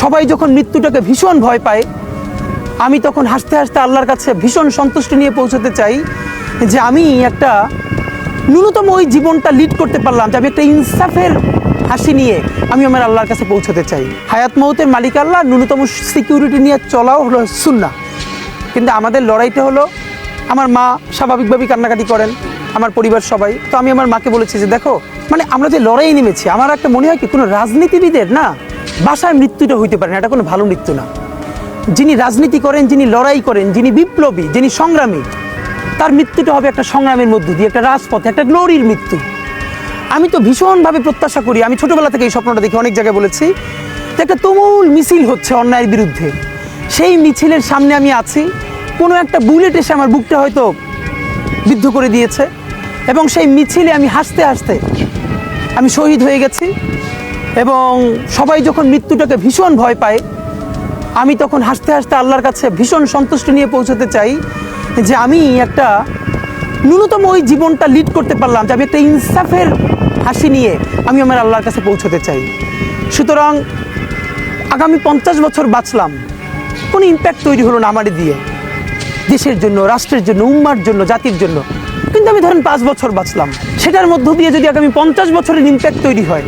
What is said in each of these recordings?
সবাই যখন মৃত্যুটাকে ভীষণ ভয় পায়, আমি তখন হাসতে হাসতে আল্লাহর কাছে ভীষণ সন্তুষ্টি নিয়ে পৌঁছতে চাই যে আমি একটা ন্যূনতম ওই জীবনটা লিড করতে পারলাম, যে আমি একটা ইনসাফের হাসি নিয়ে আমি আমার আল্লাহর কাছে পৌঁছতে চাই। হায়াত মৌতের মালিক আল্লাহ, ন্যূনতম সিকিউরিটি নিয়ে চলাও হলো সুন্নাহ। কিন্তু আমাদের লড়াইটা হলো, আমার মা স্বাভাবিকভাবেই কান্নাকাটি করেন, আমার পরিবার সবাই। তো আমি আমার মাকে বলেছি যে দেখো, মানে আমরা যে লড়াই নেমেছি, আমার একটা মনে হয় কি কোনো রাজনীতিবিদের না বাসায় মৃত্যুটা হইতে পারে না, এটা কোনো ভালো মৃত্যু না। যিনি রাজনীতি করেন, যিনি লড়াই করেন, যিনি বিপ্লবী, যিনি সংগ্রামী, তার মৃত্যুটা হবে একটা সংগ্রামের মধ্য দিয়ে, একটা রাজপথে, একটা গ্লোরির মৃত্যু। আমি তো ভীষণভাবে প্রত্যাশা করি, আমি ছোটোবেলা থেকে এই স্বপ্নটা দেখি, অনেক জায়গায় বলেছি যে একটা তুমুল মিছিল হচ্ছে অন্যায়ের বিরুদ্ধে, সেই মিছিলের সামনে আমি আছি, কোনো একটা বুলেট এসে আমার বুকটা হয়তো বিদ্ধ করে দিয়েছে, এবং সেই মিছিলে আমি হাসতে হাসতে আমি শহীদ হয়ে গেছি। এবং সবাই যখন মৃত্যুটাকে ভীষণ ভয় পায়, আমি তখন হাসতে হাসতে আল্লাহর কাছে ভীষণ সন্তুষ্টি নিয়ে পৌঁছতে চাই যে আমি একটা ন্যূনতম ওই জীবনটা লিড করতে পারলাম, যে আমি একটা ইনসাফের হাসি নিয়ে আমি আমার আল্লাহর কাছে পৌঁছতে চাই। সুতরাং আগামী 50 বছর বাঁচলাম, কোনো ইম্প্যাক্ট তৈরি হলো না আমারে দিয়ে, দেশের জন্য, রাষ্ট্রের জন্য, উম্মার জন্য, জাতির জন্য। কিন্তু আমি ধরেন 5 বছর বাঁচলাম, সেটার মধ্য দিয়ে যদি আগামী 50 বছরের ইম্প্যাক্ট তৈরি হয়,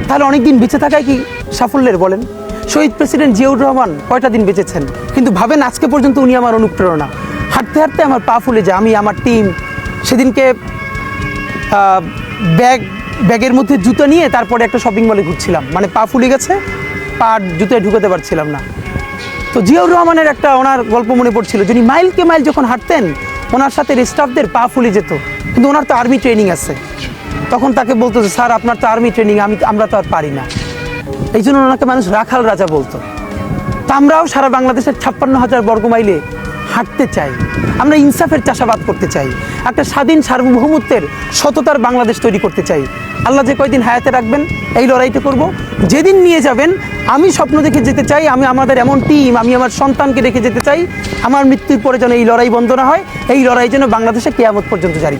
তাহলে অনেক দিন বেঁচে থাকায় কি সাফল্যের বলেন? শহীদ প্রেসিডেন্ট জিয়াউর রহমান কয়টা দিন বেঁচেছেন, কিন্তু ভাবেন আজকে পর্যন্ত উনি আমার অনুপ্রেরণা। হাঁটতে হাঁটতে আমার পা ফুলে যায়। আমি, আমার টিম সেদিনকে ব্যাগের মধ্যে জুতো নিয়ে তারপরে একটা শপিং মলে ঘুরছিলাম, মানে পা ফুলে গেছে, পা জুতোয় ঢুকাতে পারছিলাম না। তো জিয়াউর রহমানের একটা ওনার গল্প মনে পড়ছিল, যিনি মাইলকে মাইল যখন হাঁটতেন, ওনার সাথে স্টাফদের পা ফুলে যেত, কিন্তু ওনার তো আর্মি ট্রেনিং আছে। তখন তাকে বলতো যে স্যার আপনার তো আর্মি ট্রেনিং, আমরা তো আর পারি না। এই জন্য ওনাকে মানুষ রাখাল রাজা বলতো। তা আমরাও সারা বাংলাদেশের 56,000 বর্গ মাইলে হাঁটতে চাই, আমরা ইনসাফের চাষাবাদ করতে চাই, একটা স্বাধীন সার্বভৌমত্বের সততার বাংলাদেশ তৈরি করতে চাই। আল্লাহ যে কয়দিন হায়াতে রাখবেন এই লড়াইটা করব। যেদিন নিয়ে যাবেন আমি স্বপ্ন দেখে যেতে চাই, আমি আমাদের এমন টিম, আমি আমার সন্তানকে রেখে যেতে চাই, আমার মৃত্যুর পরে যেন এই লড়াই বন্ধ না হয়, এই লড়াই যেন বাংলাদেশে কিয়ামত পর্যন্ত জারি।